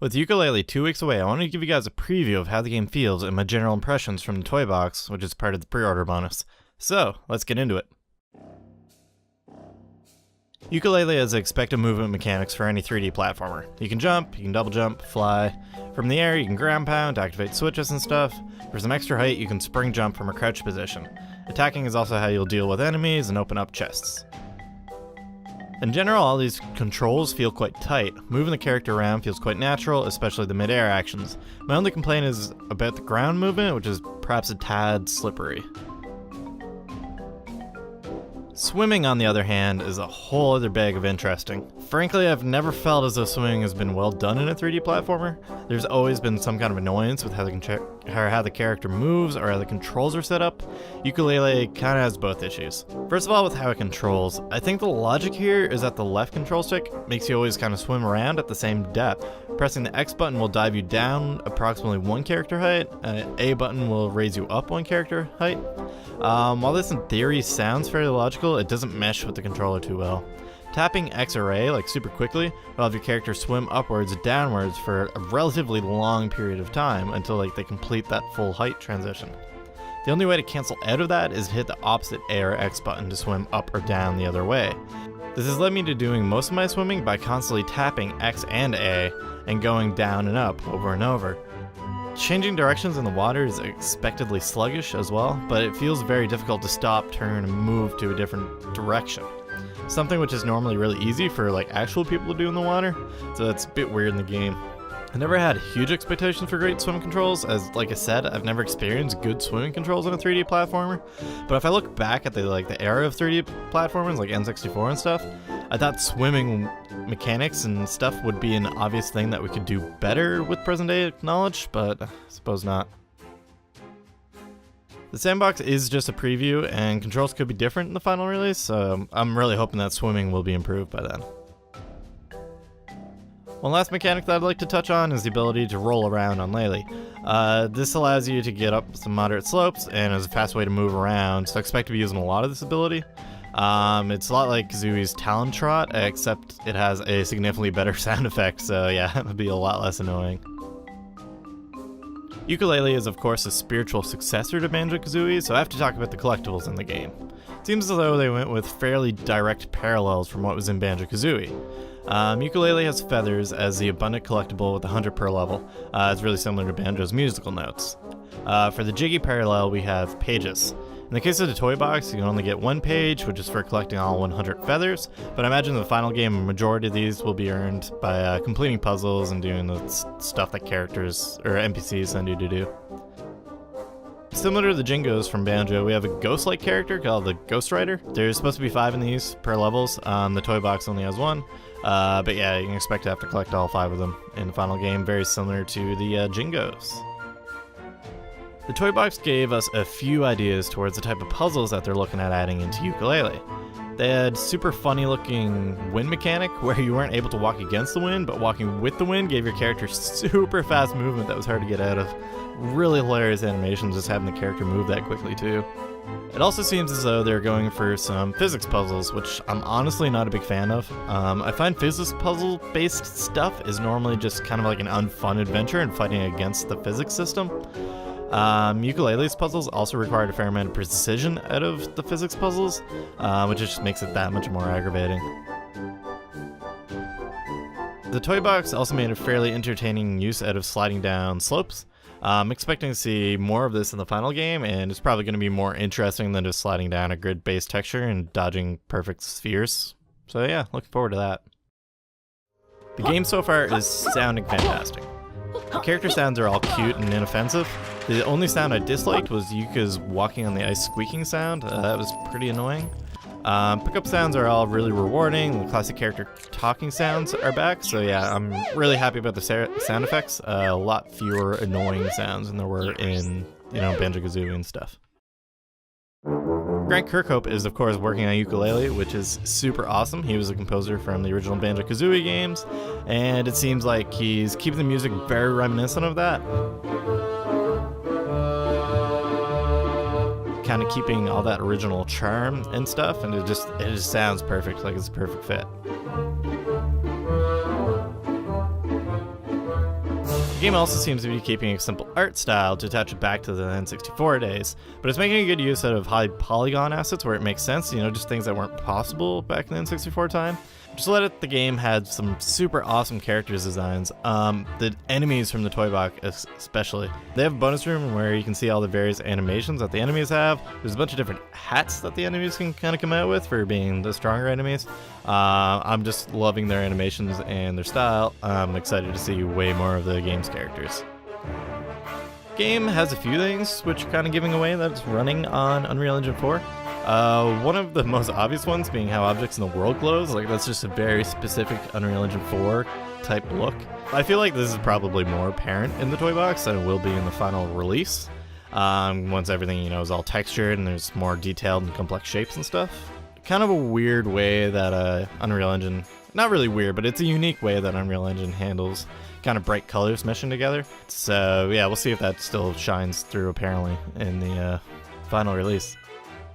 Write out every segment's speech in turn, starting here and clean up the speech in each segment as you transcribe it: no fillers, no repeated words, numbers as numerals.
With Yooka Laylee 2 weeks away, I wanted to give you guys a preview of how the game feels and my general impressions from the toy box, which is part of the pre-order bonus. So, let's get into it. Yooka Laylee has expected movement mechanics for any 3D platformer. You can jump, you can double jump, fly. From the air, you can ground pound to activate switches and stuff. For some extra height, you can spring jump from a crouch position. Attacking is also how you'll deal with enemies and open up chests. In general, all these controls feel quite tight. Moving the character around feels quite natural, especially the mid-air actions. My only complaint is about the ground movement, which is perhaps a tad slippery. Swimming, on the other hand, is a whole other bag of interesting. Frankly, I've never felt as though swimming has been well done in a 3D platformer. There's always been some kind of annoyance with how the character moves or how the controls are set up. Yooka Laylee kind of has both issues. First of all, with how it controls, I think the logic here is that the left control stick makes you always kind of swim around at the same depth. Pressing the X button will dive you down approximately one character height, A button will raise you up one character height. While this in theory sounds fairly logical, it doesn't mesh with the controller too well. Tapping X or A like super quickly will have your character swim upwards or downwards for a relatively long period of time until they complete that full height transition. The only way to cancel out of that is to hit the opposite A or X button to swim up or down the other way. This has led me to doing most of my swimming by constantly tapping X and A and going down and up over and over. Changing directions in the water is expectedly sluggish as well, but it feels very difficult to stop, turn, and move to a different direction. Something which is normally really easy for actual people to do in the water, so that's a bit weird in the game. I never had huge expectations for great swim controls, as like I said, I've never experienced good swimming controls on a 3D platformer. But if I look back at the era of 3D platformers like N64 and stuff, I thought swimming mechanics and stuff would be an obvious thing that we could do better with present day knowledge, but I suppose not. The sandbox is just a preview, and controls could be different in the final release, so I'm really hoping that swimming will be improved by then. One last mechanic that I'd like to touch on is the ability to roll around on Laylee. This allows you to get up some moderate slopes and is a fast way to move around, so I expect to be using a lot of this ability. It's a lot like Kazooie's Talon Trot, except it has a significantly better sound effect, so yeah, it would be a lot less annoying. Yooka Laylee is of course a spiritual successor to Banjo-Kazooie, so I have to talk about the collectibles in the game. It seems as though they went with fairly direct parallels from what was in Banjo-Kazooie. Yooka Laylee has feathers as the abundant collectible with 100 per level. It's really similar to Banjo's musical notes. For the Jiggy parallel, we have pages. In the case of the toy box, you can only get one page, which is for collecting all 100 feathers, but I imagine in the final game, a majority of these will be earned by completing puzzles and doing the stuff that characters or NPCs send you to do. Similar to the Jingos from Banjo, we have a ghost-like character called the Ghost Rider. There's supposed to be 5 in these per levels. The toy box only has 1. But yeah, you can expect to have to collect all 5 of them in the final game, very similar to the Jingos. The toy box gave us a few ideas towards the type of puzzles that they're looking at adding into Yooka Laylee. They had super funny looking wind mechanic where you weren't able to walk against the wind, but walking with the wind gave your character super fast movement that was hard to get out of. Really hilarious animations just having the character move that quickly too. It also seems as though they're going for some physics puzzles, which I'm honestly not a big fan of. I find physics puzzle based stuff is normally just kind of like an unfun adventure and fighting against the physics system. Yooka Laylee's puzzles also required a fair amount of precision out of the physics puzzles, which just makes it that much more aggravating. The toy box also made a fairly entertaining use out of sliding down slopes. I'm expecting to see more of this in the final game, and it's probably going to be more interesting than just sliding down a grid-based texture and dodging perfect spheres. So yeah, looking forward to that. The game so far is sounding fantastic. The character sounds are all cute and inoffensive. The only sound I disliked was Yuka's walking on the ice squeaking sound. That was pretty annoying. Pickup sounds are all really rewarding. The classic character talking sounds are back, so yeah, I'm really happy about the sound effects. A lot fewer annoying sounds than there were in, Banjo-Kazooie and stuff. Grant Kirkhope is of course working on Yooka Laylee, which is super awesome. He was a composer from the original Banjo-Kazooie games, and it seems like he's keeping the music very reminiscent of that. Kind of keeping all that original charm and stuff, and it just sounds perfect, like it's a perfect fit. The game also seems to be keeping a simple art style to attach it back to the N64 days, but it's making a good use out of high polygon assets where it makes sense, you know, just things that weren't possible back in the N64 time. Just let it, the game had some super awesome characters designs. The enemies from the Toybox especially. They have a bonus room where you can see all the various animations that the enemies have. There's a bunch of different hats that the enemies can kind of come out with for being the stronger enemies. I'm just loving their animations and their style. I'm excited to see way more of the game's characters. Game has a few things which are kind of giving away that it's running on Unreal Engine 4. One of the most obvious ones being how objects in the world glows. Like, that's just a very specific Unreal Engine 4 type look. I feel like this is probably more apparent in the Toybox than it will be in the final release. Once everything, you know, is all textured and there's more detailed and complex shapes and stuff. Kind of a weird way that Unreal Engine, not really weird, but it's a unique way that Unreal Engine handles kind of bright colors meshing together. So yeah, we'll see if that still shines through apparently in the final release.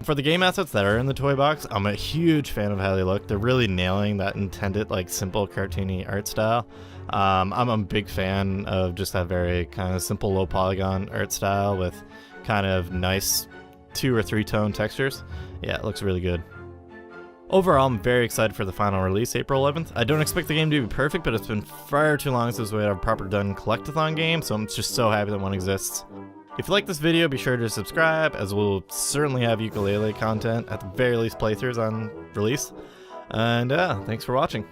For the game assets that are in the Toybox, I'm a huge fan of how they look. They're really nailing that intended, like, simple cartoony art style. I'm a big fan of just that very kind of simple low polygon art style with kind of nice 2 or 3 tone textures. Yeah, it looks really good. Overall, I'm very excited for the final release, April 11th. I don't expect the game to be perfect, but it's been far too long since we had a proper done collectathon game, so I'm just so happy that one exists. If you like this video, be sure to subscribe, as we'll certainly have Yooka Laylee content, at the very least playthroughs on release. And thanks for watching.